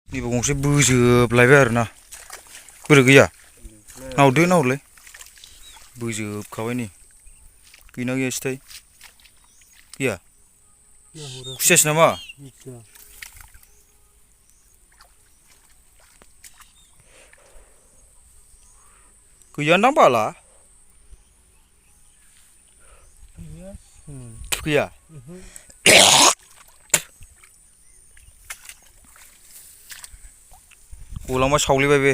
नैबे गंसे बोजोबलायबाय आरोना बोरै गैया नाहरदो नाहरलाय बोजोबखाबाय नै गैना गैयासोथाय गैया खुसियासो नामा गैयानदां बाला गैया गलांबा सावलेबाय बे